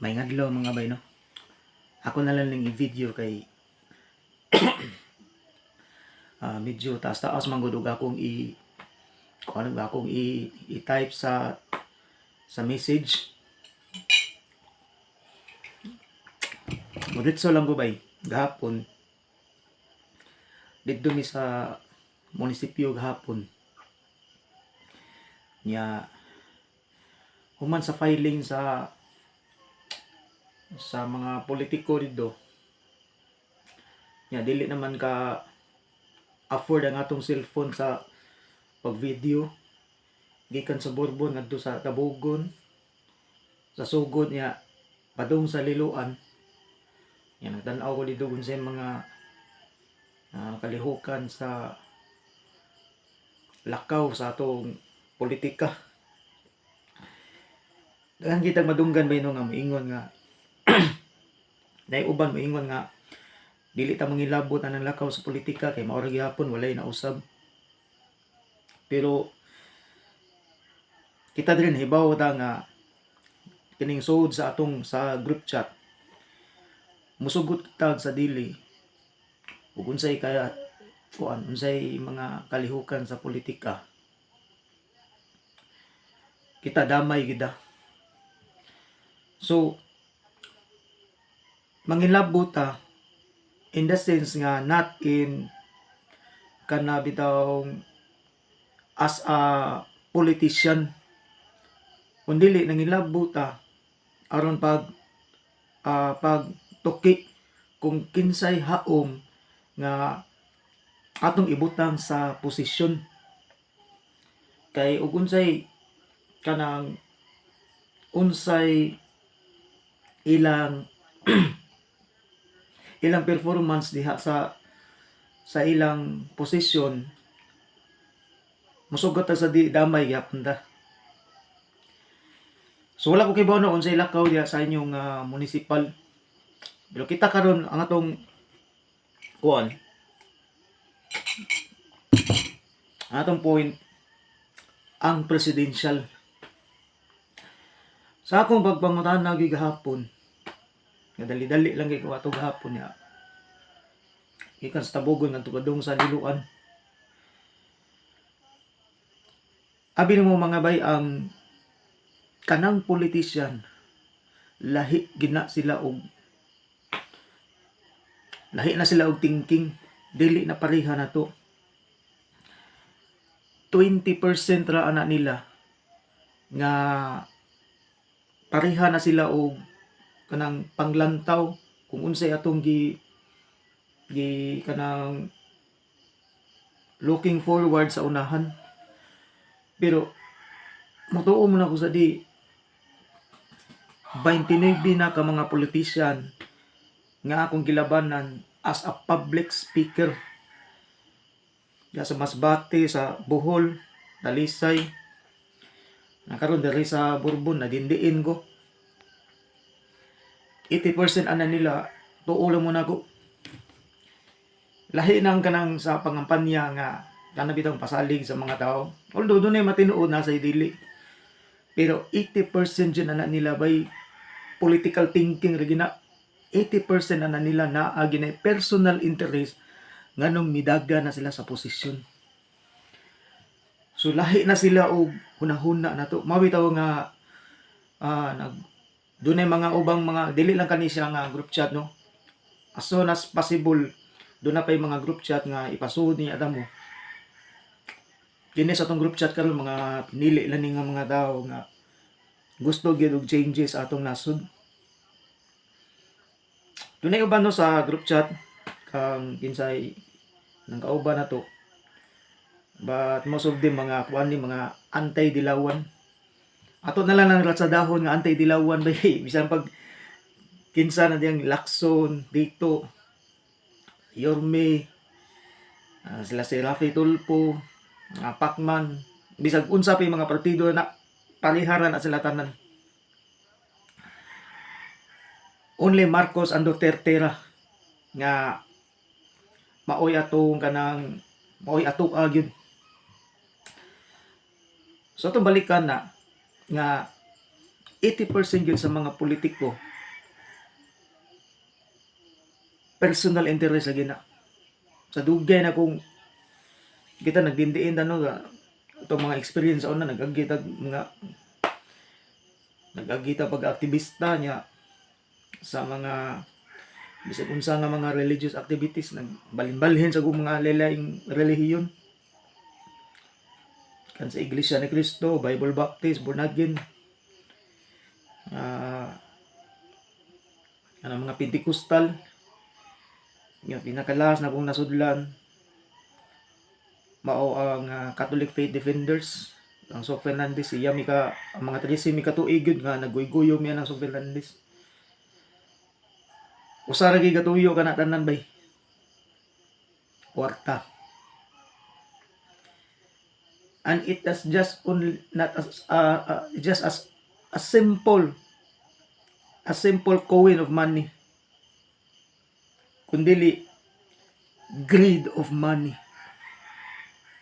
May ngadlaw mga bay no. Ako na lang ning i-video kay medyo taas-taas man gud akong kung ano akong i-type sa message. Diretso lang ko bay gahapon. Dito mi sa munisipyo gahapon. Nya human sa filing sa mga politiko dito. Nya dili naman ka afford ang atong cellphone sa pag-video. Gikan sa Borbon ngadto sa Tabugon. Sa sugod niya padung sa Liloan. Nya nagtan-aw ko dito kung sa mga kalihukan sa lakaw sa atong politika. Daghang kitang madunggan ba nga moingon nga nay uban moingon nga dili ta mangilabot ang lakaw sa politika kay mao ra gyapon walay nausab. Pero kita din hibaw ta nga kining sud sa atong sa group chat musugot tag sa dili ug unsay kaya unsay mga kalihukan sa politika. Kita damay gid. So mangilabot ta in the sense nga not in kana bitaw as a politician kundi nangilabot ta aron pag tuki kung kinsay haom nga atong ibutang sa posisyon. Kay ug unsay kanang unsay ilang ilang performance diha sa ilang posisyon musugot sa di damay gyapon ta. So wala ko kibaw na unsay lakaw diha sa inyong municipal. Pero kita karon ang atong kuan atong point ang presidential. Sa akong pagpangutana gihapon nga dali-dali lang kay ko ato gahapon ya. Ikan sa Tabugon ngadto padung sa Liloan. Abi mo mga bay ang kanang politician lahi gina sila og lahi na sila og thinking, dili na pareha na to. 20% ra ana nila nga pareha na sila og kanang panglantaw kung unsay atong gi kanang looking forward sa unahan. Pero motuo mo na ko sa di 29 na ka mga politician nga akong gilabanan as a public speaker. Ya sa Masbate, sa Bohol, Dalisay, nakaroon diri sa Borbon na dindiin ko. 80% ana nila tuo lang mo na ko. Lahi nang kanang sa pangampanya nga kana bitang pasalig sa mga tao. Although dunay matinuod na sa dili. Pero 80% dyan ana nila by political thinking regina. 80% ana nila naa ginay personal interest nganong midaga na sila sa posisyon. So lahi na sila og hunahuna na to. Mawitaw nga dunay mga ubang mga dili lang kani siya nga group chat no. As soon as possible doon na pa yung mga group chat nga ipasuod ni Adamo. Kini sa atong group chat karon mga pinili lang nga mga tao nga gusto gyud og changes atong nasod. Dunay uban no sa group chat kang kinsay nang kauban na to. But most of them mga kuan ni mga anti-dilawan. Ato na lang nang ratsadahon nga anti-dilawan bay bisan pag kinsa na diyang Lacson dito Yorme sila si Rafi Tulfo Pacman bisag unsa pa mga partido na paliharan at sila tanan. Only Marcos and Duterte ra nga maoy atong kanang maoy ato gyud. So itong balikan na nga 80% yun sa mga politiko personal interest lagi na. Sa dugay na kung kita nagdindiin ano ga itong mga experience sa una nagagita pag-aktivista niya sa mga bisag unsa nga mga religious activities nagbalhin-balhin sa mga lalaing relihiyon kan sa Iglesia ni Cristo, Bible Baptist, born again, mga Pentecostal, yung pinakalas na pong nasudlan mao ang Catholic Faith Defenders, ang Sok Fernandez, siya ang mga 13 mi katuig yun nga nagguy-guyo miya ng Sok Fernandez. Usa ra gyud katuyo kana tanan bay. Kwarta. And it is just only not just as a simple coin of money, kundili greed of money.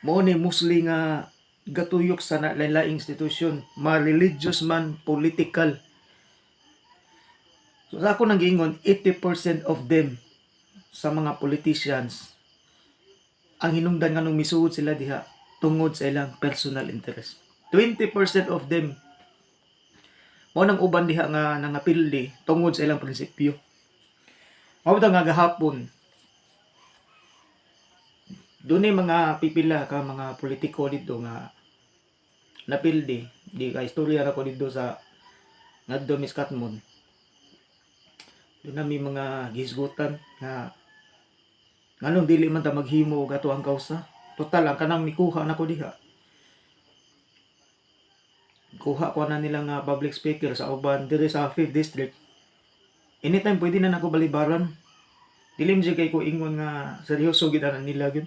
Mao ni Muslim nga gatuyok sa lain-laing institusyon, ma-religious man, political. So sa ako nang giingon, 80% of them sa mga politicians ang hinungdan nga nung misuod sila diha tungod sa ilang personal interest. 20% of them mao nang uban diha nga nangapildi tungod sa ilang prinsipyo. Mao nga gahapon dunay mga pipila ka mga politiko dito nga napildi di ka istorya na ko dito sa ngadto Miss Katmon. Doon na may mga gisgutan nga nganong dili man ta maghimo og ato ang kausa. Total ang kanang mikuha na ko diha. Kuha ko na nila nga public speaker sa uban diri sa 5th district. Anytime pwede na nako balibaran. Dili man kay ko ingon nga seryoso gid na nila gyud.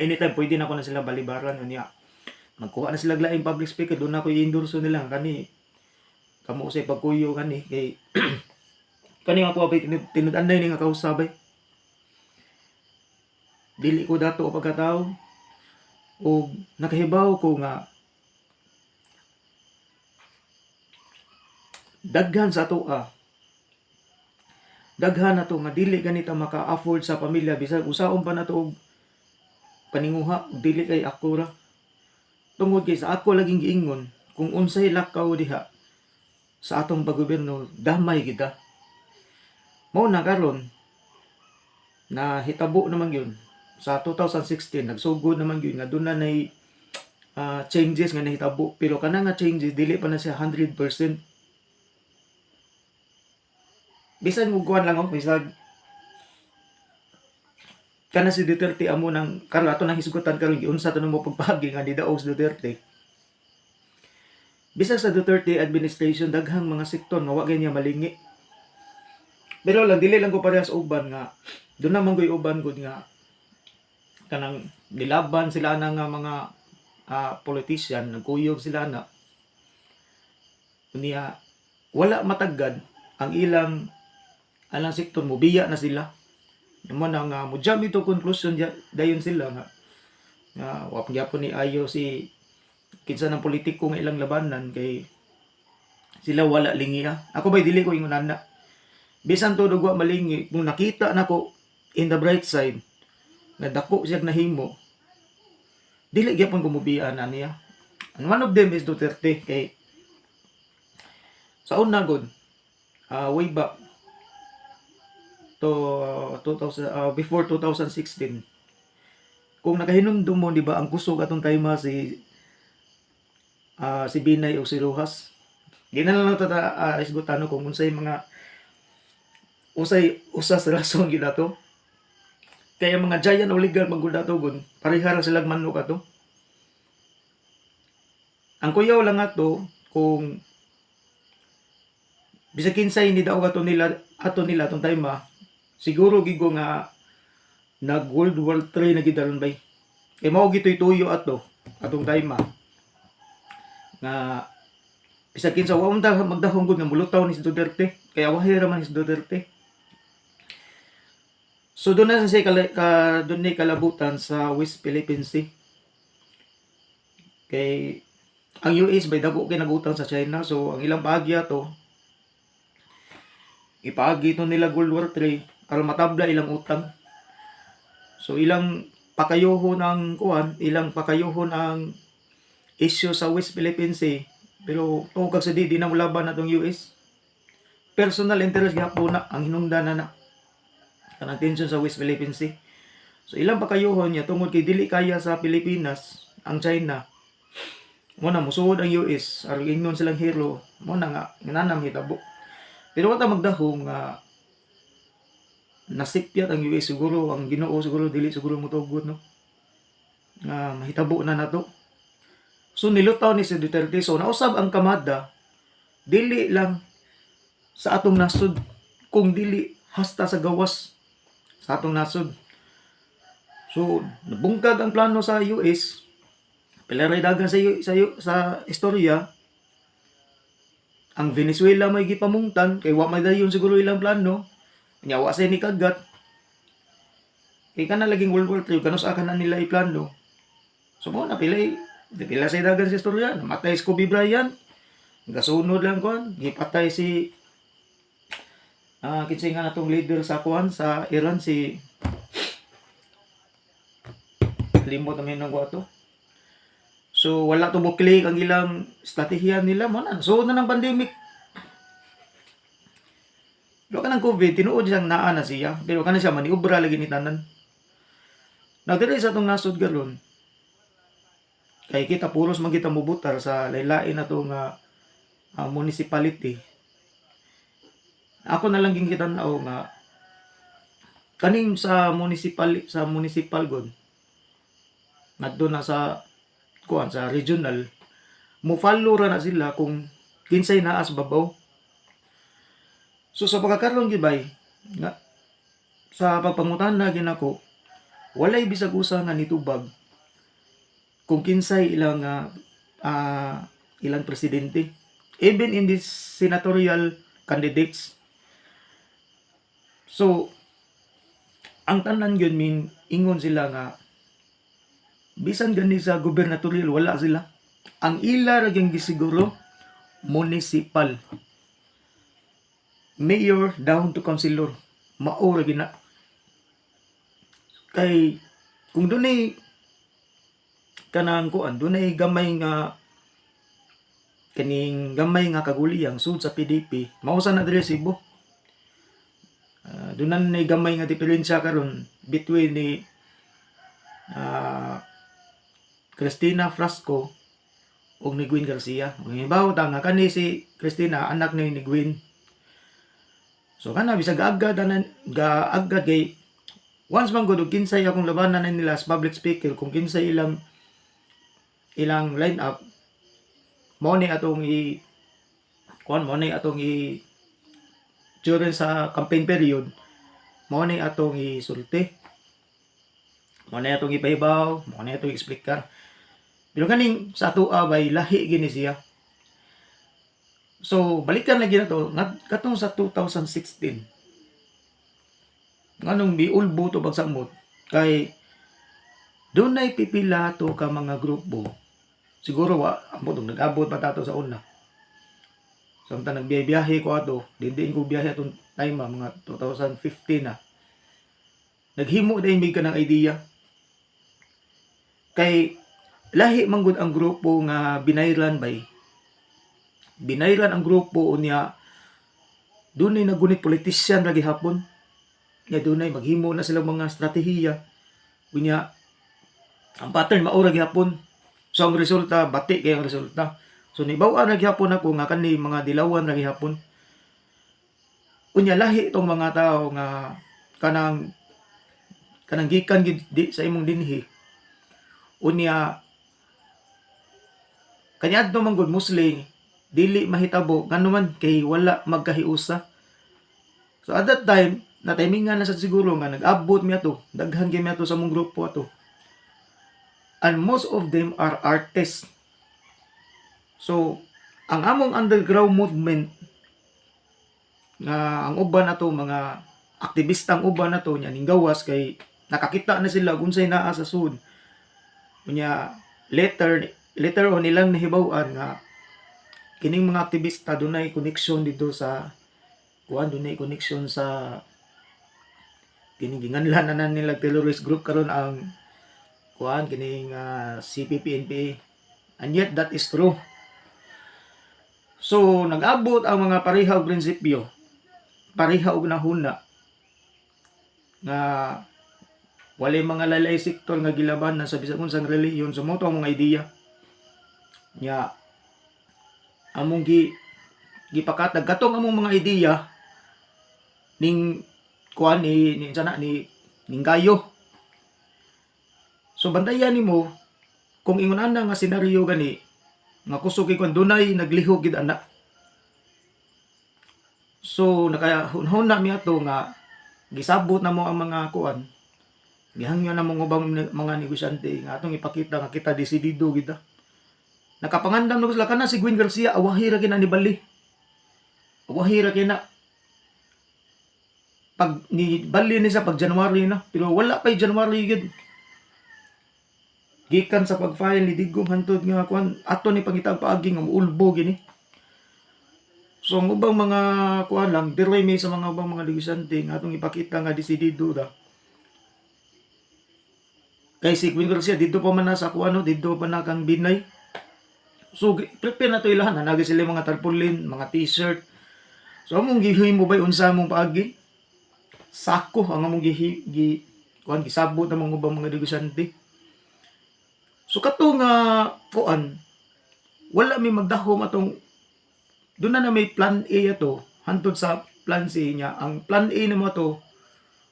Anytime pwede na ko na sila balibaran unya. Magkuha na sila laing public speaker doon na ko i-endorse nila kani kamo usay pagkuyo kani kay kani ako abay tinud-anday ni nga kausabay. Dili ko dato o pagkatao o nakahibaw ko nga daghan sa ato daghan na to nga dili ganita maka-afford sa pamilya bisag usaon pa na to paninguha dili kay ako ra tungod kay sa ako laging giingon kung unsay lakaw diha sa atong paggobyerno damay kita mao na karon na hitabo naman yun sa 2016 nagsugod naman yun nga doon na nay changes nga nahitabo pero kana nga changes dili pa na siya 100%. Bisan mo kuan lang bisag kana si Duterte amo nang karon ato nang hisgutan karon giunsa to mo pagpahagi nga didaog si Duterte. Bisag sa Duterte administration daghang mga sektor nga wa niya malingi. Pero lang dili lang ko parehas uban nga doon naman ko'y uban gud nga kanang nilaban sila na nga mga politician nagkuyog sila na unya wala matagad ang ilang sektor mo biya na sila. Naman ang mujam ito conclusion dayon sila nga wap gyapon ni ayo si kinsa ng politiko nga ilang labanan kay sila wala lingiya. Ako bay dili ko ingon ana. Bisan to dugwa malingi kung nakita nako in the bright side nga dako siya nahimo dili gyapon ko mubian niya. And one of them is Duterte kay sa una god way back to 2000 before 2016 kung nakahinumdum mo di ba ang kusog atong time si Binay o si Rojas ginalang ta isgutano kung unsay mga usas rason gid ato kaya mga giant oligarch magud ato gon parehara sila manok ato ang kuyaw lang ato kung bisag kinsay ni daog ato nila atong time siguro gigo nga nag World War 3 na gidaron bay. Kay mao gitoy tuyo atong time nga bisag kinsa wa unta magdahom gud nga mulutaw ni si Duterte kaya wahay ra man si Duterte. So doon na sa doon ni kalabutan sa West Philippine Sea. Kay ang US bay dako kay nagutang sa China, so ang ilang paagi ato ipaagi to nila World War 3 aron matabla ilang utang. So ilang pakayohon ang kuan, ilang pakayohon ang issue sa West Philippine Sea, pero tungkol sa di na mulaban natong US. Personal interest gyapon na ang hinungdan na kanang tension sa West Philippine Sea. So ilang pakayohon niya tungod kay dili kaya sa Pilipinas ang China. Mo na musuod ang US aron ingnon silang hero, mo na nga nanam hitabo. Pero wata magdahong nga nasipyat ang US siguro, ang Ginoo siguro dili siguro motugot no. Nga mahitabo na nato. So nilutaw ni si Duterte, so nausab ang kamada dili lang sa atong nasod kung dili hasta sa gawas sa atong nasod. So nabungkag ang plano sa US, pilaray dagan sa istorya. Ang Venezuela may gipamungtan kay wa may dayon siguro ilang plano. Nya wa say ni kagat. Kay kana laging World War 3 kanus aka na nila iplano. So mo na pila say dagan sa istorya, namatay si Kobe Bryant. Gasunod lang kon, gipatay si kinsay nga natong leader sa kuan sa Iran si limot namin ng wato. So wala to mo click ang ilang estratehiya nila mo na. So na ng pandemic. Pero kanang COVID tinuod siyang naa na siya, pero kana siya maniubra lagi ni tanan. Nagdiri sa atong nasod galon. Kay kita puros man kita mubutar sa laylain na to nga municipality. Ako na lang ging kita nao nga kaning sa municipal god. Ngadto na sa kuan sa regional mo follow ra na sila kung kinsay naa sa babaw. So sa pagkakaroon gibay nga sa pagpangutan na ginako walay bisag usa nga nitubag kung kinsay ilang ilang presidente, even in this senatorial candidates. So ang tanan gyud min ingon sila nga bisan gani sa gubernatorial wala sila. Ang ila ra gyud gisiguro municipal. Mayor down to councilor. Mao ra gina. Kay kung dunay kanang kuan, dunay gamay nga kaning gamay nga kaguliyang sud sa PDP, mao sa na diri Cebu. Dunan nay gamay nga diferensya karon between ni Cristina Frasco ug ni Gwen Garcia. Hibaw ta nga kani si Cristina anak ni Gwen. So kana bisag agad kay once man gud kinsay akong labanan na nila as public speaker kung kinsay ilang line up mo ni atong during sa campaign period mo ni atong isulti. Mo ni atong ipahibaw, mo ni atong explicar. Pero kaning sa ato bay lahi gini siya. So balikan lagi na to katong sa 2016. Nganong biulbo to pagsamot kay dunay pipila to ka mga grupo. Siguro ambot nag-abot pa tato sa una. Samtang nagbiyahe ko ato, dindiin ko biyahe atong time mga 2015 na. Naghimo dahil may ka ng idea. Kay lahi manggod ang grupo nga binayran bay. Binayran ang grupo unya dunay nagunit politician ra gihapon. Nga dunay maghimo na silang mga estratehiya. Unya ang pattern mao ra gihapon. So ang resulta bati kay ang resulta. So nibaw-an ra gihapon ako nga kani mga dilawan ra gihapon. Unya lahi itong mga tao nga kanang gikan di sa imong dinhi. Unya kanyadto man gud Muslim dili mahitabo nganuman kay wala magkahiusa. So at that time na timingan na sa siguro nga nag-abot mi ato, daghan gyud mi ato sa mong grupo ato. And most of them are artists. So ang among underground movement nga ang uban nato mga aktivistang uban nato nya ning gawas kay nakakita na sila unsay naa sa sud. Unya later later on ilang nahibaw-an nga kining mga aktivista dunay connection dito sa dunay connection sa kining ginganlan na nila terrorist group karon ang kining CPP-NPA, and yet that is true. So nag-abot ang mga pareha og prinsipyo, pareha og nahuna nga walay mga lalay sektor nga gilabanan sa bisan unsang relihiyon. So mo to ang mga ideya nya among gipakatag katong among mga ideya ning ning gayo. So bantayan nimo kung ingon ana nga senaryo gani nga kusog kay dunay naglihok gid ana. So nakahunhon na mi ato nga gisabot na mo ang mga gihangyo na mo ubang mga negosyante nga atong ipakita nga kita desidido gid. Nakapangandam na sila kana si Gwen Garcia, awahi ra kina ni Bali. Awahi ra kina pag ni Bali ni sa pag January na, pero wala pa January gid. Gikan sa pag-file ni Digong hantod nga ato ni pangitag paagi nga muulbo gini. So ang ubang mga lang diray may sa mga ubang mga negosyante nga atong ipakita nga desidido da. Kay si Gwen Garcia dito pa man na sa dito pa na kang Binay. So prepare na to ilahan na nagi sila mga tarpaulin, mga t-shirt. So among gihimo bay unsa among paagi? Sako ang among gisabot ang mga ubang mga negosyante. So kato nga wala may magdahom atong doon na may plan A ato hantod sa plan C niya. Ang plan A nimo to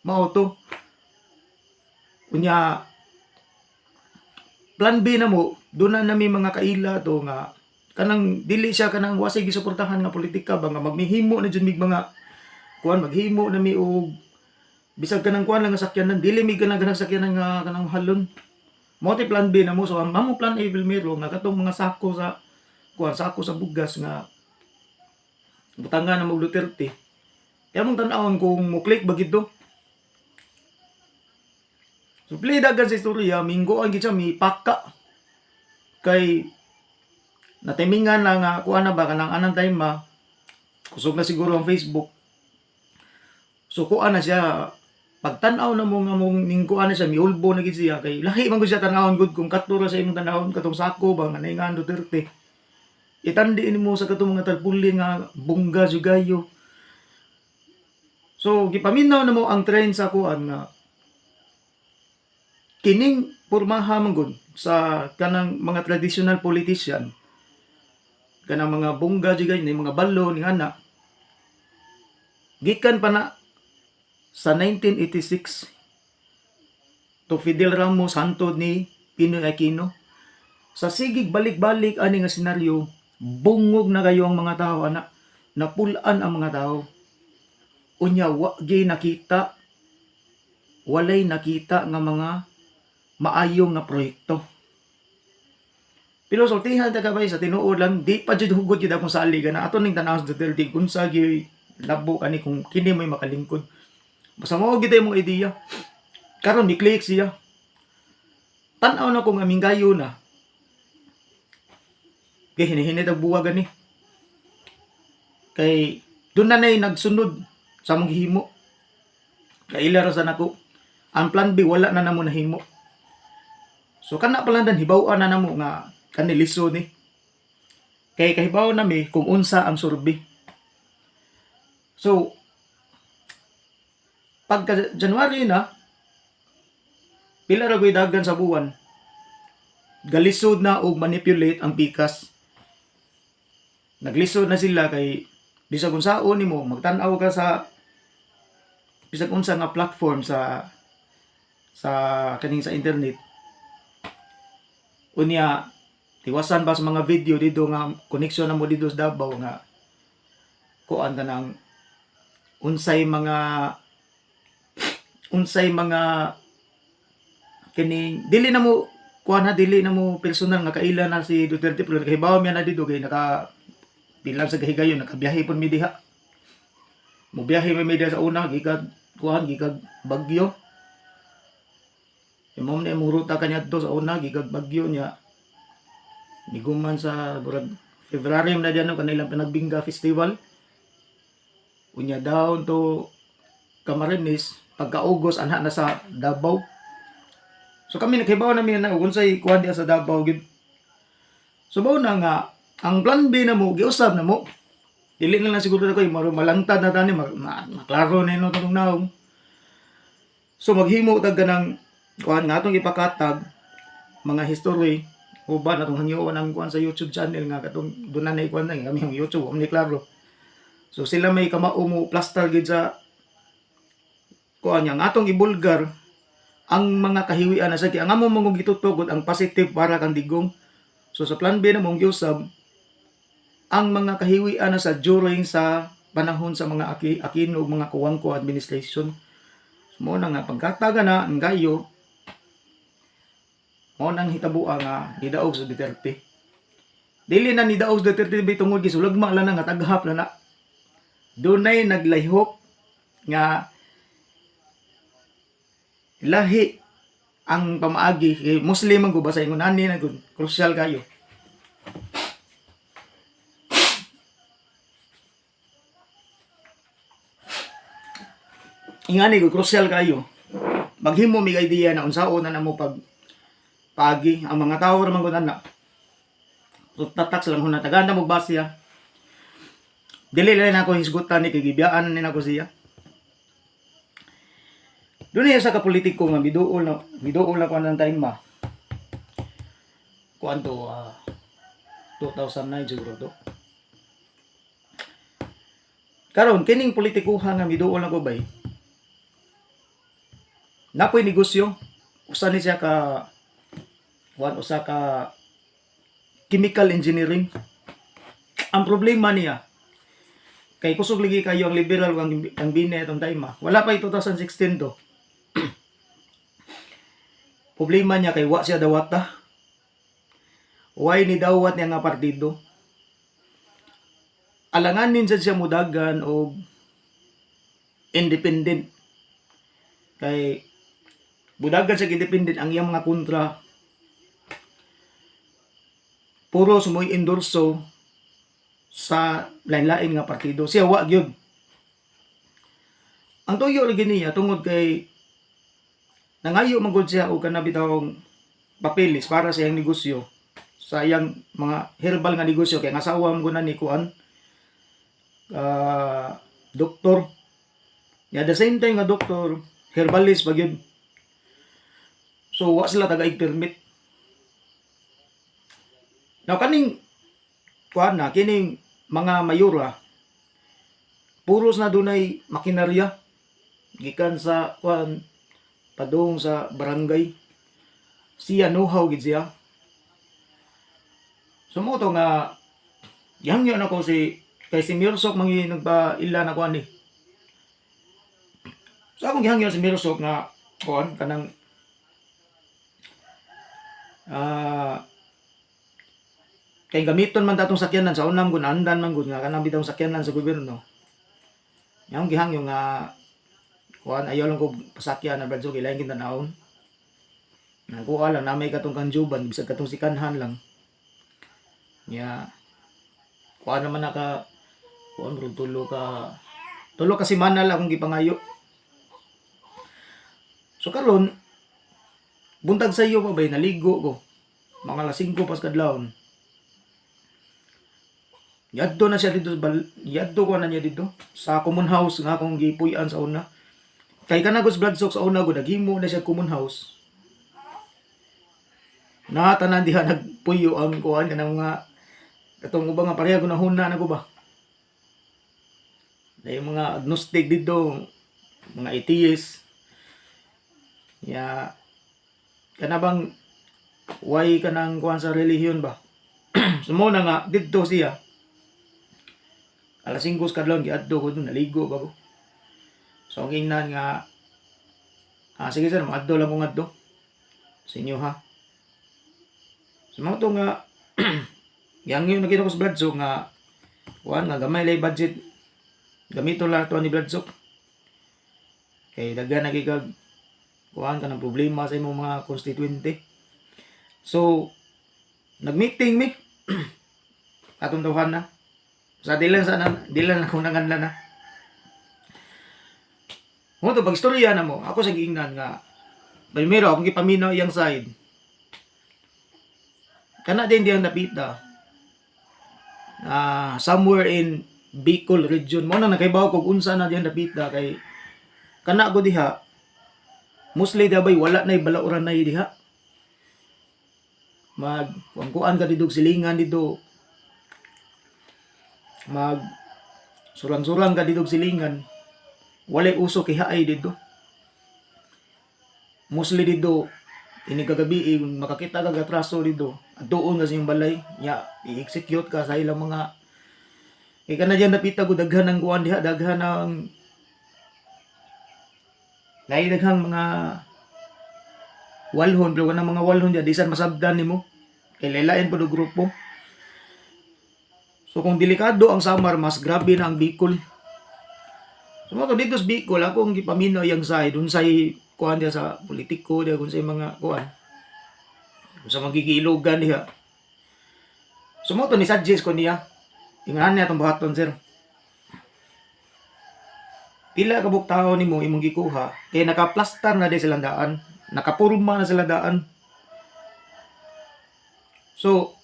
mao to unya plan B na mo doon na may mga kaila to nga kanang dili siya kanang wasay gisuportahan nga politika ba nga magmihimo na jud mig mga maghimo na mi og bisag kanang lang nga sakyanan dili mi kanang sakyanan nga kanang halon. Mo ti plan B na mo. So ang among plan A Vilmero nga katong mga sako sa bugas nga butangan na mo Duterte. Kaya mong tanawon kung mo click ba gid to. So play dagan sa istorya minggo ang gid siya mi paka kay natimingan na nga na ba kanang anang time kusog na siguro ang Facebook. So na siya pagtan-aw na mo nga mong ningkuan na siya miulbo na gid siya kay lahi man gud siya tan-awon gud kung katura sa imong tan-awon katong sako ba nga naingan Duterte. Itandi nimo sa katong mga tarpaulin nga bungga jugayo. So gipaminaw na mo ang trend sa nga kining pormaha man gud sa kanang mga traditional politician, kanang mga bungga jugayo ni mga balo ni ana. Gikan pa na sa 1986 to Fidel Ramos hantod ni Pinoy Aquino. Sa sigig balik-balik ani nga senaryo, bungog na kayo ang mga tao ana, napulan ang mga tao. Unya walay nakita nga mga maayong nga proyekto. Pero sultihan ta kabay sa tinuod lang di pa jud hugod jud akong sali na aton ning tanaw sa Duterte kung sa labo ani kung kini may makalingkod. Basta mo gid imong ideya. Karon ni-click siya. Tan-aw na kung aming gayo na. Kay hinihinit ang buwag ani. Kay doon na nagsunod sa among gihimo. Kay ila ra sa nako. Ang plan B wala na namo nahimo. So kana pala dan hibaw-an na namo nga kaniliso ni. Kay kahibaw na mi kung unsa ang survey. So pagka January na, pila ra gyud dagan sa buwan. Galisod na og manipulate ang pikas. Naglisod na sila kay bisag unsaon nimo magtan-aw ka sa bisag unsa nga platform sa kaning sa internet. Unya tiwasan ba sa mga video dito nga connection na mo dito sa Davao nga kuan tanang unsay mga kining dili na mo personal nga kaila na si Duterte pero nakahibaw mi na dito kay naka pilang sa gahigayon nakabiyahe pud mi diha. Mo biyahe mi diha sa una gikag Bagyo. Imong na imong ruta kanya dito sa una gikag Bagyo niya. Niguman sa burag February na diyan no kanilang pinagbingga festival. Unya down to Camarines pagka-August anha na sa Davao. So kami naghibaw namin na unsay kuan diya sa Davao gid. So mao na nga ang plan B na mo giusab na mo. Dili na lang siguro na ko malangtad na tani maklaro na ino tong naong. So maghimo tag ganang kuan nga atong ipakatag mga history uban atong hangyoon ang kuan sa YouTube channel nga katong dunan na ikuan na kami ang YouTube ni klaro. So sila may kamao mo plaster gid sa kuan yang atong ibulgar ang mga kahiwian na sa ang amo mong gitutugod ang positive para kang digong. So sa plan B na mong giusab ang mga kahiwian na sa during sa panahon sa mga Aquino ug mga Kuwangko administration. So, mo na nga pagkataga na ang gayo mo nang hitabo nga nidaog sa Duterte. Dili na nidaog sa Duterte bitungod gisulagma lang nga taghap na na. Dunay naglayhok nga lahi ang pamaagi Muslim ang gubasa ingon ani na gud crucial kayo. Ingani gud crucial kayo. Maghimo mig idea na unsaon na namo pag pagi ang mga tawo ra man gud ana. So tatak lang huna tagana mo basya. Dili lang ako hisgutan ni kagibiyaan ni nako siya. Doon sa kapolitiko nga biduol na ko ng time ba. Kuan to 2009 siguro to. Karon kining politikuhan nga biduol na ko bay. Napoy negosyo usa ni siya ka usa ka chemical engineering. Ang problema niya kay kusog lagi kayo ang liberal ang bine itong time ba. Wala pa 2016 to. Problema niya kay wa siya dawata. Why ni dawat niya nga partido? Alanganin siya mudagan o independent. Kay budagan siya independent ang iyang mga kontra. Puro sumoy endorso sa lain-lain nga partido. Siya wa gyud. Ang tuyo lagi niya tungod kay nangayo man gud siya og kanabitawong papeles para sa iyang negosyo, sa iyang mga herbal nga negosyo kay asawa mo na ni kuan doktor. Ya the same time nga doktor, herbalist pa gyud. So wa sila taga permit. Now kaning kuan na kining mga mayura puros na dunay makinarya gikan sa kuan padung sa barangay. Siya know-how gid siya. Sumuto nga yangyo na ko kay si Mirsok mangi nagpaila na kuan ni. So akong gihangyo si Mirsok nga kuan kanang kay gamiton man tatong sakyanan sa unam kun andan man gud nga kanang bitong sakyanan sa gobyerno. Yang gihangyo nga kuan ayaw lang ko pasakyan na bradso kailangan kita naon. Nagkuha lang na may katong kanjuban bisag katong sikanhan lang. Ya kuan naman naka kuan bro tulo ka semana lang akong gipangayo. So karon buntag sa iyo pa bay naligo ko. Mga alas 5 pas kadlawon. Yadto na siya dito yadto ko na niya dito sa common house nga akong gipuy-an sa una. Kay kanagos Bloodsock sa una ko naghimo na siya common house. Tanan diha nagpuyo ang kuan kanang mga katong ubang nga pareha ko na huna na ko ba. Dahil mga agnostic dito, mga atheist. Ya kanabang why kanang kuan sa relihiyon ba. Sumo na nga dito siya. Alas 5 kadlawon giadto ko dun naligo ba ko. So ang ingnan nga sige sir, maadto lang mo ngadto sa inyo ha. So mga to nga yang yun nakita ko sa Bloodsock nga kuan nga gamay lay budget gamito lang to ni Bloodsock. Kay daghan nagigag kuan ka ng problema sa imong mga konstituente. So Nag-meeting mi atong tawhan na. Sa dilan ako nanganlan na. Mo to pag istorya na mo, ako sa giingnan nga primero akong gipaminaw iyang side. Kana din diyang napita. Somewhere in Bicol region. Mo na nakahibaw kog unsa na diyang napita kay kana ko diha. Mostly dabay wala nay balauran nay diha. Kuan ka didog silingan dito. Surang-surang ka didog silingan. Walay uso kay haay dito. Mostly dito ini kagabi makakita ka gatraso dito. Adtuon nga sa iyong balay, nya i-execute ka sa ilang mga kana diyan napita ko daghan ng kuan diha, daghan ng daghang mga walhon, pero ng mga walhon diya disan masabdan nimo. Kay lailain pud og grupo. So kung delikado ang Samar, mas grabe na ang Bicol. So mo dito sa Bicol, akong gipaminaw yang side dun sa kuan diya sa politiko diya kung sa mga kuan. Kung sa magigilogan diha. So mo to ni suggest ko niya. Ingahan niya itong buhaton, sir. Pila ka buktaw nimo imong gikuha kay nakaplastar na di silang daan, nakapurma na sila daan. So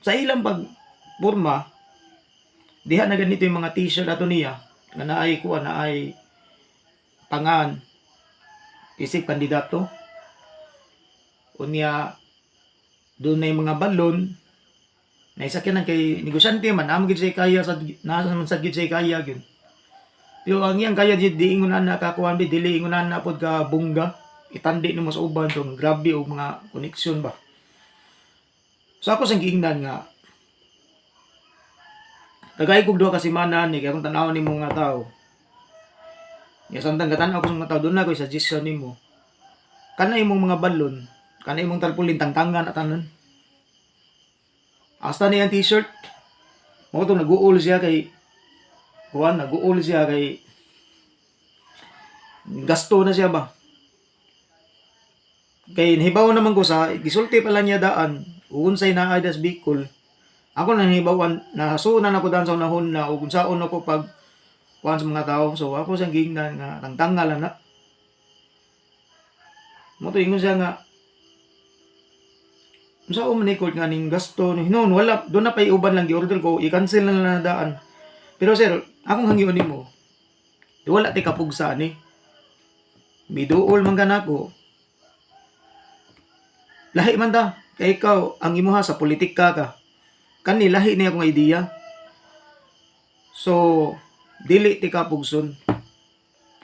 sa ilang pagpurma diha na ganito yung mga t-shirt ato niya nga naay kuan naay pangan isip kandidato. Unya doon na yung mga balon na isakyan kay negosyante man amo gid say kaya sa nasa man sa gid say kaya gyud. Pero ang iyang kaya di ingon na kakuan bi dili ingon na pod ka bungga itandi nimo sa uban to grabe og mga koneksyon ba. So ako sang giingnan nga tagay kog duha ka semana ni kay kung tan-aw nimo nga tao. Ya samtang gatan-aw ko nga tao doon na ko suggestion nimo. Kana imong mga balon, kana imong tarpaulin tangtangan at tanan. Hasta na yung t-shirt. Mo to nag-uol siya kay kuan, nag-uol siya kay gasto na siya ba. Kay nahibaw naman ko sa gisulti pala niya daan, unsay naa das Bicol. Ako na nahibawan, nasunan ako daan sa unahon na ug unsaon ako pag kuan sa mga tao. So ako sang gingnan nga tangtangal na. Mo to ingon siya nga unsa man ikot nga ning gasto ni noon wala do na pay uban lang gi-order ko i-cancel na lang daan. Pero sir, akong hangyon nimo. Wala ti kapugsa ni. Biduol man kanako. Lahi man ta kay ikaw ang imuha sa politika ka. Kani lahi ni akong idea. So dili ti kapugson.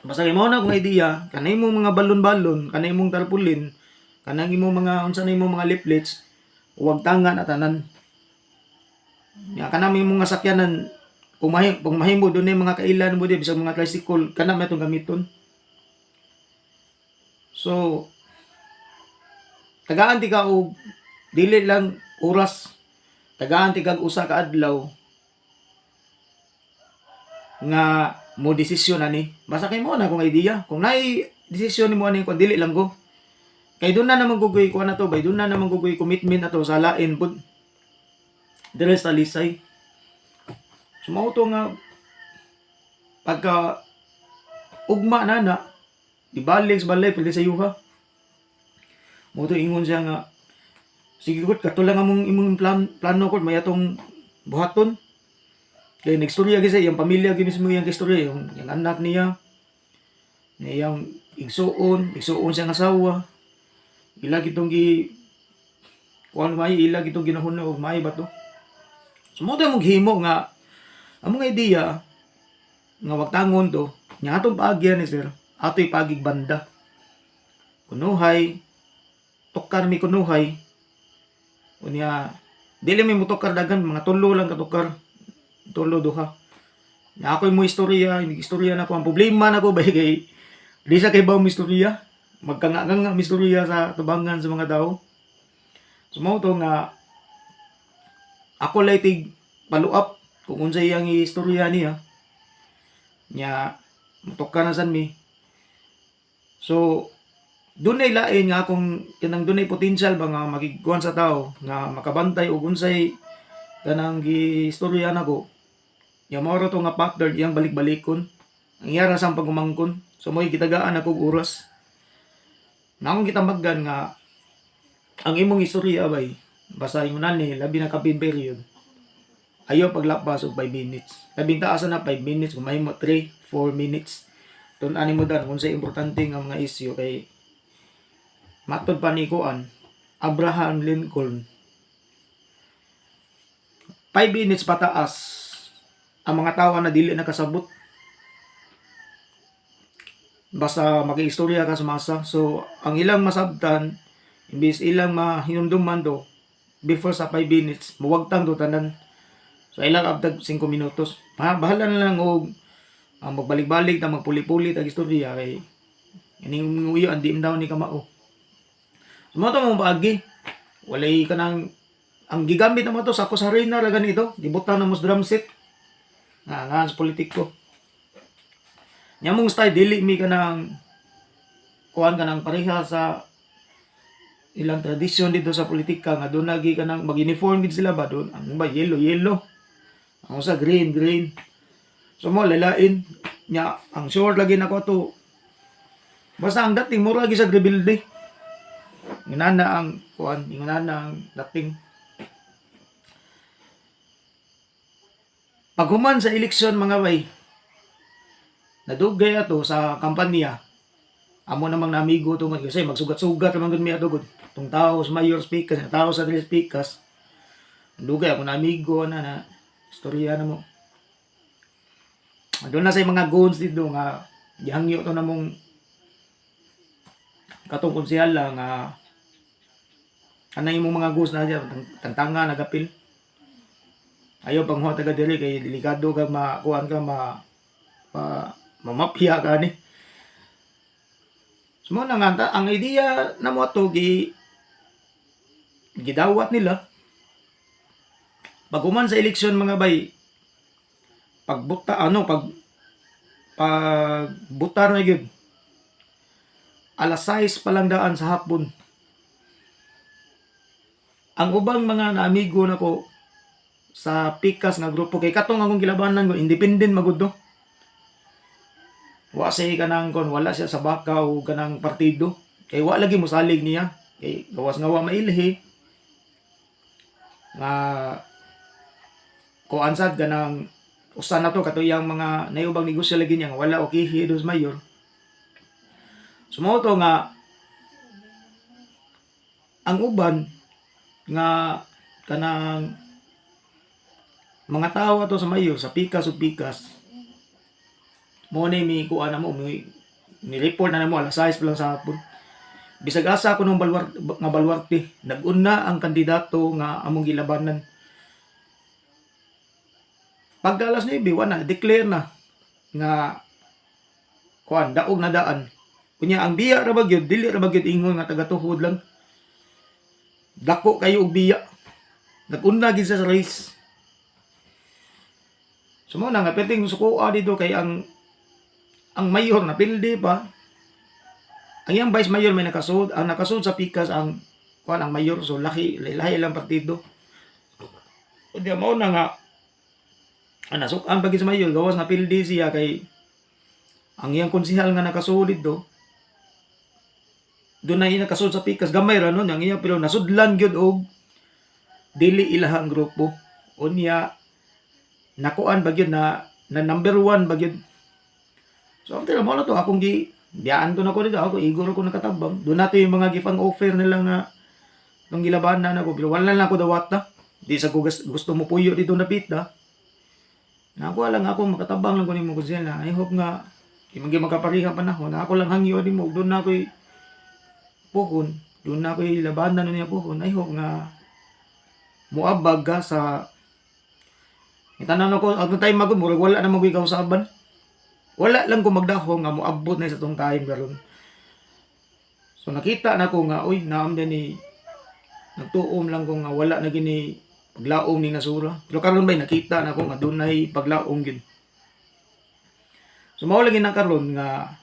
Basta imo na akong idea kanay imong mga balon-balon, kanay imong tarpaulin, kanang imong mga unsa na imong mga leaflets. Huwag tangan at tanan. Ya kana may mga sakyanan kung mahimo doon mga kailan mo di bisag mga tricycle kana may itong gamiton. So tagaan ti ka og dili lang oras. Tagaan ti kag usa ka adlaw nga mo desisyon ani. Basta kay mo na kung idea. Kung nay desisyon nimo ani kung dili lang ko. Kay doon na naman gugoy ko na to, bay doon na naman gugoy commitment na to sa lain pud. Dire sa Lisay. Sumauto nga pagka ugma na ibalik sa balay pwede sa yuha. Mo to ingon siya nga sige gud katulang among imong plano ko may atong buhaton. Kay nagstorya gyud yung pamilya gyud mismo yung istorya yung anak niya. Niyang igsuon siya nga asawa. Ila gitong kuan may ila gitong ginahuna og may bato. Sumoto mong himo nga among idea nga wagtangon to nya atong paagyan ni sir atoy pagig banda. Kunuhay tukar mi kunuhay. Unya dili mi mutokar daghan mga tulo lang katukar. Tulo duha. Nya ako'y mo istorya na ko ang problema na ko bay kay di sa kay baw istorya. Magkanga-nga misturya sa tubangan sa mga tao. Sumo to nga ako laytig paluap kung unsay ang istorya niya. Nya mutok ka na san mi. So dunay lain nga akong kanang dunay potential ba nga makiguan sa tao nga makabantay og unsay kanang giistorya nako. Ya mao ra to nga factor iyang balik-balikon. Ang iyara sa pagumangkon. So mo'y gitagaan ako og oras. Na akong gitambagan nga ang imong istorya bay basta ingon ni labi na kapin period. Ayaw paglapas og 5 minutes. Labing taas na 5 minutes kung mahimo 3, 4 minutes. Tun-ani mo dan kung sa importante nga mga isyu kay matod pa ni kuan Abraham Lincoln 5 minutes pataas ang mga tawa na dili nakasabot basta maki-istorya ka sa masa. So ang ilang masabtan imbis ilang mahinumduman do before sa 5 minutes muwagtang do tanan. So ilang abdag 5 minutos bahala na lang og magbalik-balik ta magpuli-puli tag istorya kay ining uyo andim daw ni kamao. Mo to mong baagi. Walay ka nang ang gigamit naman to sa kusarina ra ganito. Gibutan na mo sa drum set. Nga sa politiko. Nyamong style dili mi ka nang kuan ka nang pareha sa ilang tradisyon dito sa politika nga doon lagi ka nang mag-uniform gid sila ba doon. Ang ba yellow. Ang sa green. So mo lalain nya ang short lagi nako to. Basta ang dating mura lagi sa rebuilde. Inana ang kuan, inana ang dating. Paghuman sa eleksyon mga bay, nadugay ato sa kampanya. Amo namang namigo to kasi magsugat-sugat naman gud mi ato gud. Tung tao sa mayor speakers, tao sa dili speakers. Dugay ako namigo na istorya na mo. Doon na sa mga goons dito nga gihangyo to namong katong konsehal lang nga anay imong mga goons na diya tantanga nagapil. Ayaw pang huwag taga diri kay delikado ka makuan ka mamapya ka ni. Sumo na nga ang idea na mo to gidawat nila. Paghuman sa eleksyon mga bay, pagbuta pagbutar na gyud. Alas 6 pa lang daan sa hapon. Ang ubang mga naamigo nako sa pikas nga grupo kay katong akong gilabanan ko independent magud do. Wa say kanang kon wala siya sa baka o kanang partido kay wa lagi mosalig niya kay gawas nga wa mailhi nga ko ansad kanang usa na to katuyang mga nayubang negosyo lagi niya nga wala okay dos mayor. Sumo to nga ang uban nga kanang mga tao ato sa mayor sa pikas ug pikas mo ni mi kuan na mo ni report na mo alas 6 pa lang sa hapon. Bisag asa ko nung balwarte nag-una ang kandidato nga among gilabanan. Pag alas 9 na declare na nga kuan daog na daan. Kunya ang biya ra bagyod dili ra bagyod ingon nga taga-tuhod lang. Dako kayo og biya. Nag-una gid sa race. Sumo na nga perting sukuha dito kay ang mayor na pildi pa. Ang iyang vice mayor may nakasud, ang nakasud sa pikas ang kuan ang mayor so lahi lang partido. Unya mao na nga nasuk ang bagi sa mayor gawas na pildi siya kay ang iyang konsehal nga nakasud dito. Doon na nakasud sa pikas gamay ra nun ang iya pero nasudlan gyud og dili ilahang grupo. Unya nakuan bagyod na number 1 bagyod. So after mo na to akong biyaan to na ko dito ako igor ko nakatabang. Doon nato yung mga gipang offer nila nga nung gilabanan ako pero wala lang ako dawata. Di sa gusto mo puyo dito na pita. Nako lang ako makatabang lang ko nimo kun sila. I hope nga imong magkapariha panahon. Ako lang hangyo di mo doon na ako puhon. Doon na ako labanan niya puhon. I hope nga muabag ka sa itanan ko ang time magud murag wala na magay kausaban. Wala lang ko magdahong nga moabot na sa tong time karon. So nakita na ko nga oy naam din ni nagtuom lang ko nga wala na gini paglaom ni nasura. Pero karon bay nakita na ko nga dunay paglaom gid. So mao lagi na karon nga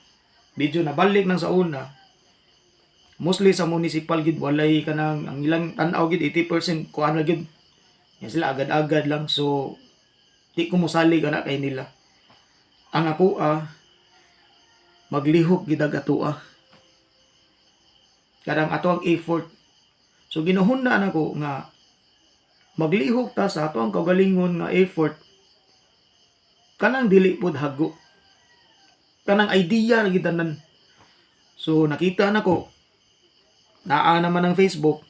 medyo nabalik nang sa una. mostly sa municipal gid walay kanang ang ilang tan-aw gid 80% kuan ra gid. Yan sila agad-agad lang, so di ko mosalig ana kay nila. Ang ako maglihok gid atoa. Kadang ato ang effort. So ginuhundan ako nga maglihok ta sa ato ang kaugalingon nga effort. Kanang dili pod hago. Kanang idea ra gid tanan. So nakita nako naa naman ang Facebook.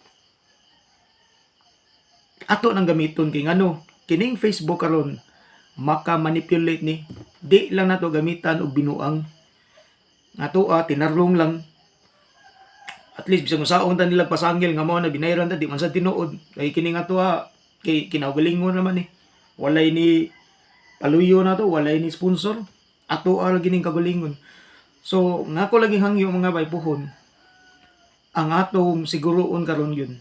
Ato nang gamiton kay ngano kining Facebook karon maka-manipulate ni. Di lang nato gamitan og binuang. Ato tinarlong lang. At least bisag usaon ta nila pasangil nga mo na binayran ta di man sa tinuod. Kay kining ato kay kinaugalingon naman walay ni paluyo na to, walay ni sponsor. Ato gining kagalingon. So nga ko lagi hangyo mga baypuhon. Ang atong siguroon karon yun.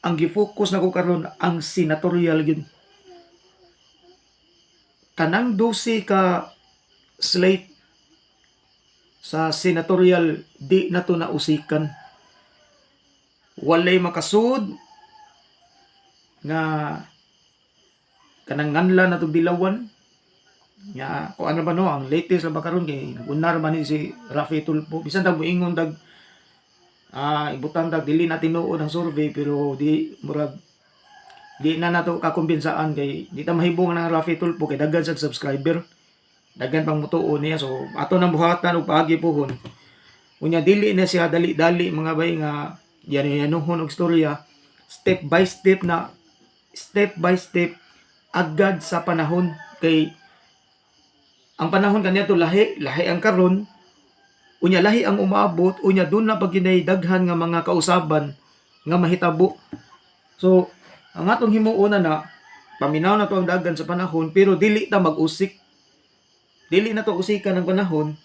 Ang gifocus na ko karon ang senatorial yun. Kanang 12 ka slate sa senatorial di na to nausikan. Walay makasud nga kanang nganla na to dilawan. Ya, kung ano ba no, ang latest na ba karon kay nagunar man ni si Rafi Tulfo. Bisan ta moingon dag ibutan dag dili na tinuod ang survey pero di murag di na nato kakumbensaan kay di ta mahibong ng Rafi Tulfo kay daghan sa subscriber. Daghan pang mutuon niya, so ato nang buhatan og paagi pohon. Unya dili na siya dali-dali mga bay nga yanuhon og istorya, step by step agad sa panahon kay ang panahon kaniya to lahi ang karon, unya lahi ang umaabot, unya dun na paginay daghan nga mga kausaban nga mahitabo. So ang atong himuon na paminaw na to ang daghan sa panahon pero dili ta mag-usik. Dili na to usikan ng panahon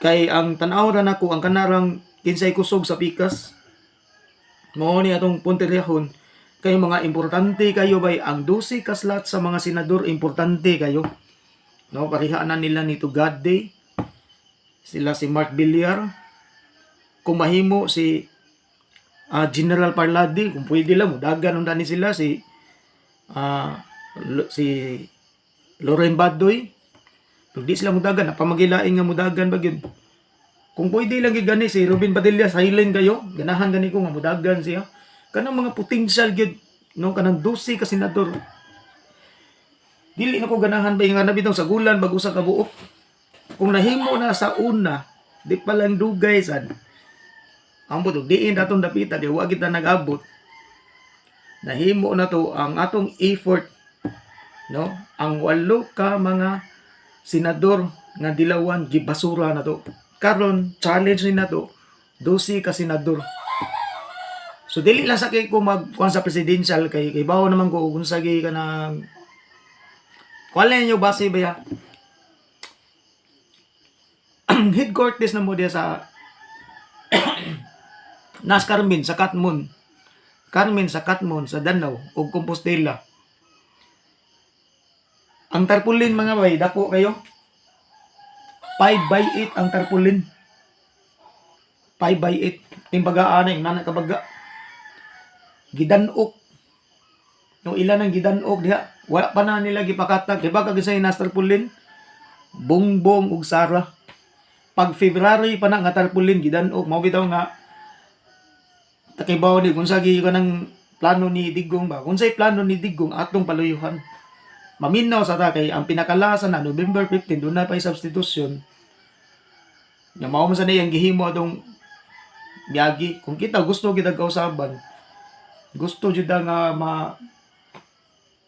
kay ang tanaw ra nako ang kanarang kinsay kusog sa pikas mao ni atong punterehon kay mga importante kayo bay ang 12 ka slot sa mga senador importante kayo no parihaan na nila ni Tugadde sila si Mark Villar kung mahimo si General Parladi kung pwede lang mudagan undan ni sila si Loren Badoy. Pag di sila mudagan, napamagilain nga mudagan ba yun. Kung pwede lang gani si Robin Padilla, silent kayo. Ganahan gani ko nga mudagan siya. Kanang mga potential gyud no kanang 12 ka senador. Dili na ko ganahan ba nga nabitong sa gulan bago sa kabuok. Kung nahimo na sa una, di pa lang dugay sad. Ang buto diin atong dapita kay wa kita nag-abot. Nahimo na to ang atong effort no ang 8 ka mga senador nga dilawan gibasura na to karon challenge ni na to 12 ka senador. So dili lang sa kay ko magkuan sa presidential kay bawo naman ko kung sagi ka nang kuan nyo base ba ya headquarters na mo dia sa Nas Carmen sa Katmon sa Danau ug Compostela. Ang tarpaulin mga bay, dako kayo. 5/8 ang tarpaulin. 5/8. Timbagaan yung nana kabaga. Gidanok. No ilan ang gidanok diha. Wala pa na nila gipakatag. Kaya baka gisay nas tarpaulin. Bongbong ug Sara. Pag February pa na nga tarpaulin gidanok. Mao bitaw nga takibaw ni kung sagi ka ng plano ni Digong ba. Kung sa'y plano ni Digong atong paluyuhan. Maminaw sa ta kay ang pinakalasa na November 15 doon na pa yung substitution. Na mao man sa niyang gihimo atong biyagi. Kung kita gusto kita kausaban, gusto jud nga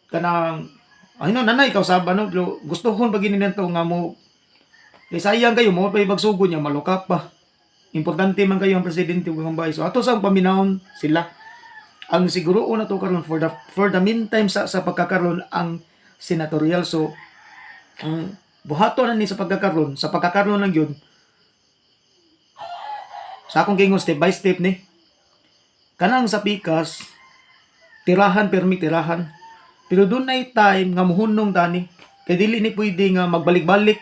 kanang nanay kausaban no, pero gusto kon pag gininento nga mo sayang kayo mo pa ibagsugod niya malukak pa. Importante man kayo ang presidente ug ang bahay. So ato sa paminahon sila. Ang siguro na to karon for the meantime sa pagkakaroon ang senatorial. So ang buhaton na ni sa pagkakaroon lang yun sa akong gingon step by step ni kanang sa pikas tirahan pero doon na time nga muhunong tani kay dili ni pwede nga magbalik-balik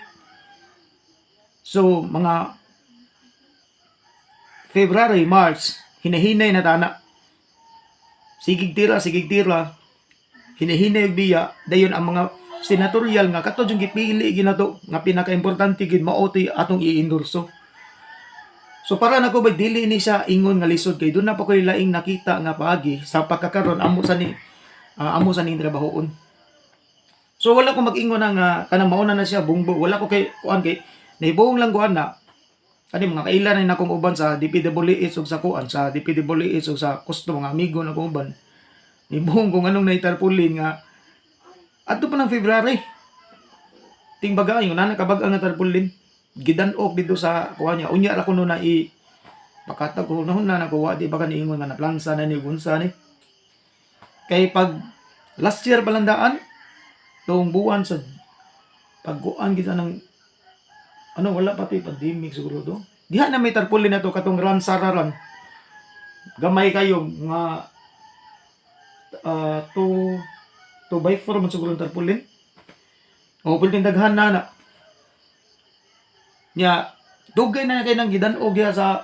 So mga February, March, hinahinay na tana. Sigig tira, hinahinay og biya, dayon ang mga senatorial nga katod yung gipili ginato nga pinaka-importante gid mao atong i-endorso. So para nako ba dili ni siya ingon nga lisod kay doon na pa koy laing nakita nga paagi sa pagkakaron amo sa ning trabahoon. So wala ko mag-ingon nga kanang mauna na siya bungbo, wala ko kay kuan kay nahibuong lang kuan na kani mga kailan na akong uban sa DPWH ug sa kuan sa DPWH ug sa kusto mga amigo na akong uban. Nibuong kung anong naitarpulin nga adto pa ng February. Ting baga yung nana kabag-ang nga tarpulin. Gidan-ok dito sa kuha niya. Unya ra kuno na pakatag ko nahon na nakuha di ba kaniingon nga naplansa na ni gunsa ni. Kay pag last year palandaan tuong buwan sa pagkuan kita ng wala pati pandemic siguro to. Diha na may tarpulin na to katong ran sararan. Gamay kayo nga 2x4 man siguro tarpulin. O pwedeng daghan na. Nya dugay na kay nang gidan-og ya sa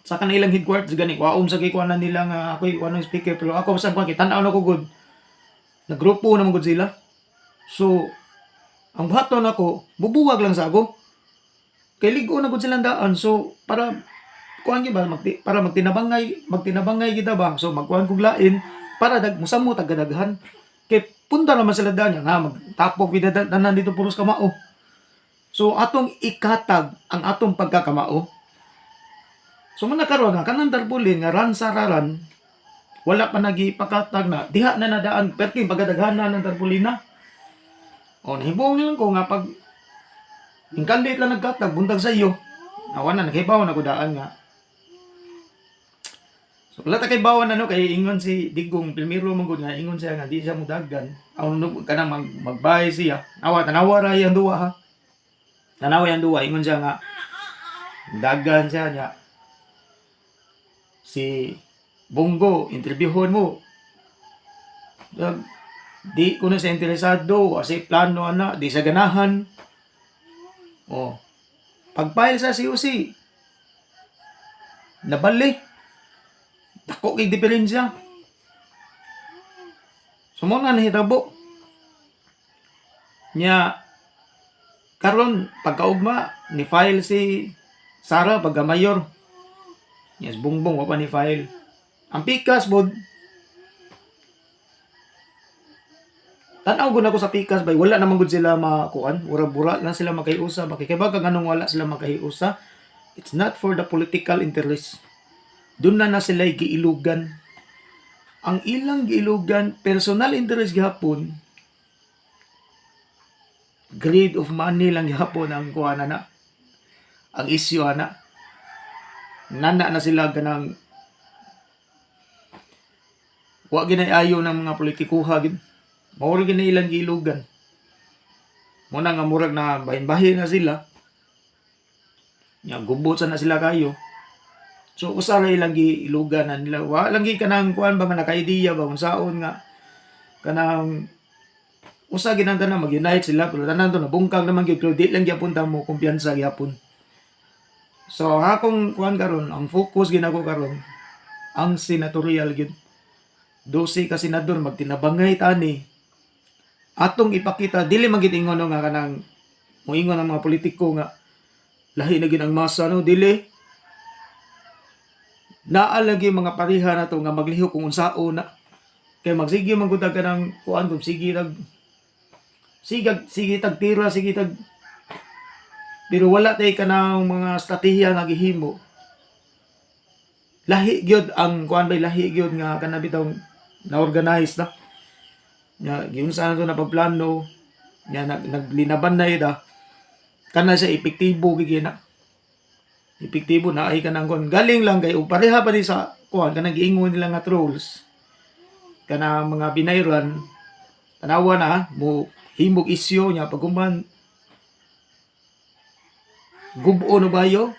kanilang headquarters gani waom sa kikuanan nila nga ako'y kuan speaker pero ako basta kuan tan-aw na ko good. Nagrupo na good sila. So ang buhaton ako bubuwag lang sa ako. Kay ligo na gud silang daan. So para kuan gyud ba para magtinabangay kita ba. So magkuan kog lain para musamo tagadaghan. Kay punta naman sila daan nga magtapok bidadan dito puros kamao. So atong ikatag ang atong pagkakamao. So man nakaroon nga kanang tarpulin nga ran sararan wala pa nagipakatag na diha na nadaan perting pagadaghan na ng tarpulina. O nahibong lang ko nga pag ingkalit lang nagkatag buntag sa iyo. Awan na naghibaw na kudaan nga. So wala ta kay bawon kay ingon si Digong primero man gud nga ingon siya nga di siya mudagan. Aw kanang magbay siya. Tanawa ra yang duwa ha. Tanawa yang duwa ingon siya nga dagan siya nya. Si Bongo interviewon mo. Di ko na sa interesado kasi plano di sa ganahan. O pagpile sa COC nabalik dako kay diferensya. Sumo na nahitabo nya karon pagkaugma ni file si Sara pagka mayor. Yes, Bongbong wa pa ni file. Ang pikas bod tanaw gud ako sa pikas bay wala naman gud sila makuan, ura-bura lang sila makaiusa, makikibag anong wala sila makaiusa. It's not for the political interest. Doon na sila giilugan. Ang ilang giilugan personal interest gihapon. Greed of money lang gihapon ang kuana na. Ang issue ana. Nana na sila ganang wa ginayayo ng mga politikuha gid. Mawala gina ilang giilugan. Muna nga murag na bahin-bahin na sila. Nya gubot na sila kayo. So usara ilang giilugan na nila. Wa lang gi kanang kuan ba nga naka-idea ba kung saon nga kanang usa ginanda na mag-unite sila pero tanan to nabungkag naman gyud pero di lang gyapon ta mo kumpiyansa gyapon. So akong kuan karon ang focus ginako karon ang senatorial gyud. 12 ka senador magtinabangay tani atong ipakita dili man gid ingon nga kanang moingon ang mga politiko nga lahi na gid ang masa dili naa lagi mga pareha na to nga magliho kung unsaon na kay magsige man gud kanang kuan kung sige tag tira sige tag pero wala tay kanang mga estratehiya nga gihimo lahi gyud ang kuan bay lahi gyud nga kana bitaw na organize na nya giunsa na to na pagplano nya naglinaban na ida kana siya epektibo gigina epektibo na ay kanang kon galing lang kay pareha pa ni sa kuan kanang giingon nila nga trolls kana mga binayran tanawa na mo himog isyu nya pagkuman gubo no bayo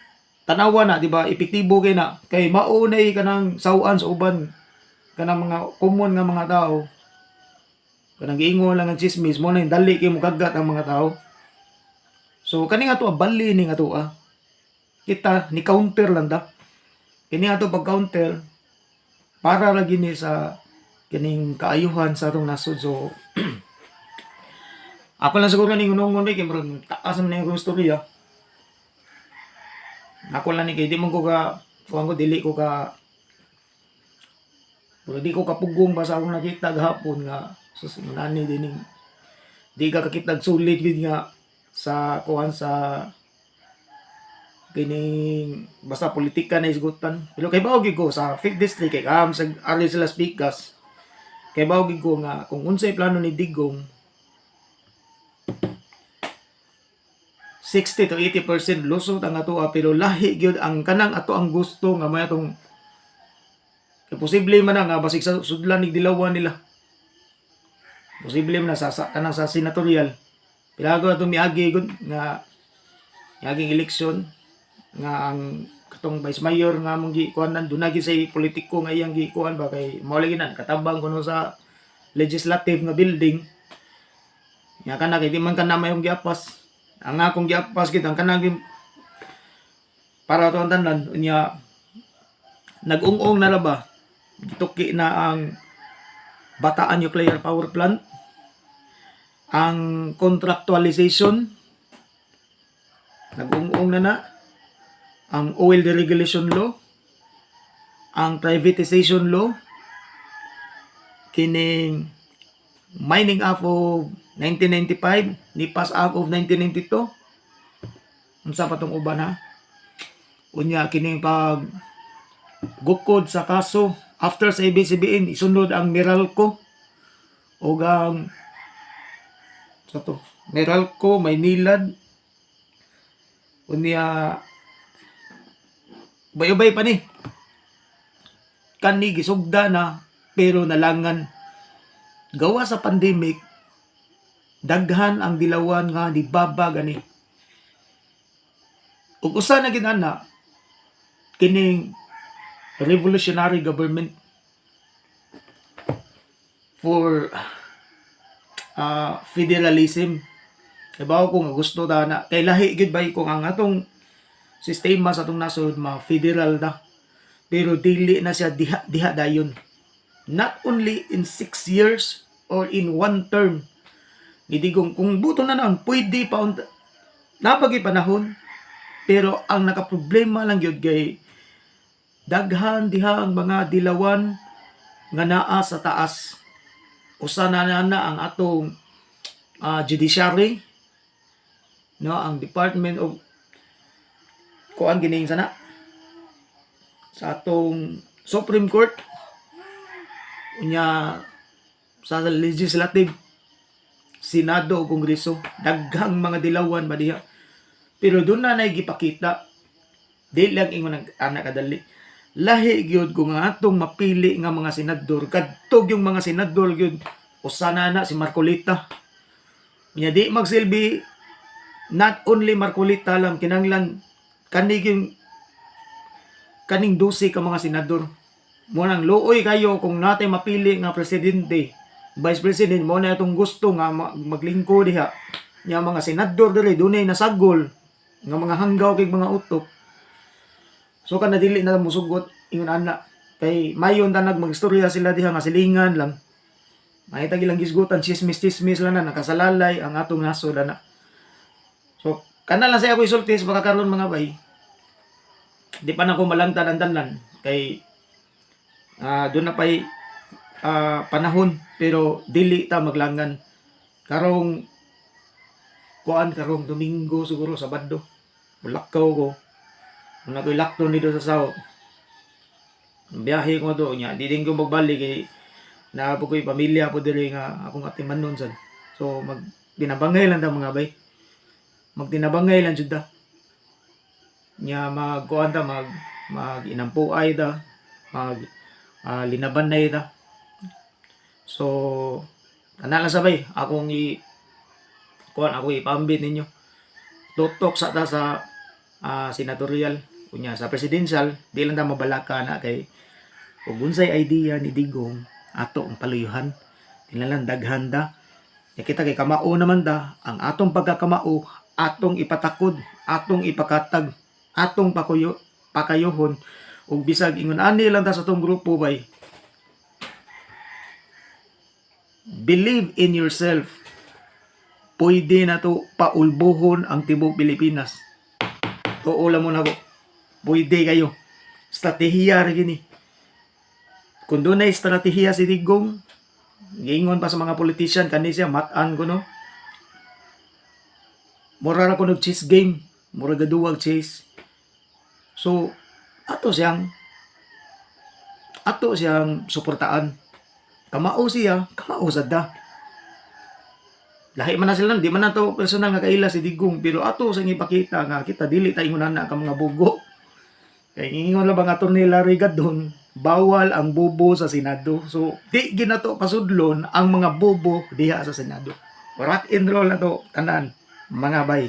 tanawa na di ba epektibo kay na kay maunay kanang sawan sa uban kanang mga common nga mga tao kanang giingon lang ang chismis mo na dali kay mo kagat ang mga tao. So kani nga to bali ni nga to kita ni counter lang da. Kini nga to pag counter para lagi ni sa kining kaayuhan sa atong nasod. So ako lang siguro ni ngunong kay murag taas man yung istorya. Ako lang ni kay di man ko ka kuan ko dili ko ka pero di ko kapugong ba sa akong nakita gahapon nga sus nani dining di ka kakitag sulit gid nga sa kuan sa kining basta politika na isgutan. Pero kay bawo gid ko sa 5th district kay sa Arli sila Speakers. Kay bawo gid ko nga kung unsay plano ni Digong 60 to 80% lusot ang ato pero lahi gyud ang kanang ato ang gusto nga may atong kay posible man na nga basig sa sudlan ni dilawan nila. Posible man na sa kanang sa senatorial. Pilago ato miagi gud nga miaging eleksyon nga ang katong vice mayor nga mong gikuanan dunagi sa politiko nga iyang gikuan ba kay mao lagi nan katabang kuno sa legislative nga building. Nya kana kay di man kana mayong giapas. Ang akong giapas gid ang kanang para to tanan unya nag-ung-ung na ra ba gituki na ang Bataan Nuclear Power Plant, ang contractualization nag-ung-ung na ang oil deregulation law, ang privatization law, kining Mining Act of 1995, NIPAS Act of 1992. Unsa pa tong uban ha? Unya kining pag gukod sa kaso after sa ABCBN isunod ang Meralco o ang sa to Meralco Maynilad unya bayobay pa ni kani gisugda na pero nalangan gawa sa pandemic daghan ang dilawan nga dibaba gani ug usa na gid ana kining revolutionary government for federalism. Ibaw ko nga gusto ta na kay lahi gid bay kung ang atong sistema sa atong nasod ma-federal na. Pero dili na siya diha dayon. Not only in 6 years or in 1 term. Gidigong kung buto na naon pwede pa napagi panahon pero ang nakaproblema lang gyud kay daghan diha ang mga dilawan nga naa sa taas. Usa na ang atong judiciary no ang Department of kuan gining sana sa atong Supreme Court unya sa legislative Senado o Kongreso daghang mga dilawan ba diha pero doon na gipakita di lang ingon anak kadali lahi gyud kung atong mapili nga mga senador kadtog yung mga senador gyud usa na si Marcolita nya di magsilbi not only Marcolita lang kinanglan kaning 12 ka mga senador mo nang luoy kayo kung natay mapili nga presidente vice president mo na itong gusto nga maglingkod diha nya mga senador dili dunay nasagol nga mga hanggaw kay mga utok. So kana dili na musugot ingon ana kay mayon tanag magistorya sila diha nga silingan lang. Mahita gilang gisgutan chismis lang na nakasalalay ang atong nasod ana. So kana lang sa ako isulti sa pagkakaroon mga bay. Di pa na ko malangtan ang tanan kay doon na pay panahon pero dili ta maglangan karong Domingo siguro Sabado bulakaw ko nung ako'y lockdown dito sa Sao biyahe ko to nya di din ko magbalik kay na po ko'y pamilya po diri nga akong atiman nun sad so magtinabangay lang ta mga bay magtinabangay lang jud ta nya magkuan ta mag inampuay ta mag linaban na ita so ana lang sabay akong ako ipambit ninyo tutok sa ta sa senatorial kunya sa presidential di lang ta mabalaka na kay ug unsay idea ni Digong ato ang paluyuhan di lang daghan ta kita kay kamao naman ta ang atong pagkakamao atong ipatakod, atong ipakatag, atong pakayohon ug bisag ingon ani lang ta sa tong grupo bay. Believe in yourself. Pwede na to paulbohon ang tibuok Pilipinas. Tuo lang mo na ko. Pwede kayo. Stratehiya ra gini. Kung doon na estratehiya si Digong, giingon pa sa mga politician, kani siya, matan ko no. Mura na ko nag-chess game. Mura gaduwag chess. So, ato siyang suportaan. Kamao siya, kamao sad da. Lahi man na sila, di man na to personal nga kaila si Digong, pero ato sa ipakita nga kita dili tayo na ka mga bugo. Kaya ingon lang bang ato nila Rigadon, bawal ang bobo sa Senado. So, di ginato pasudlon ang mga bobo diha sa Senado. Rock and roll na to, tanan, mga bay.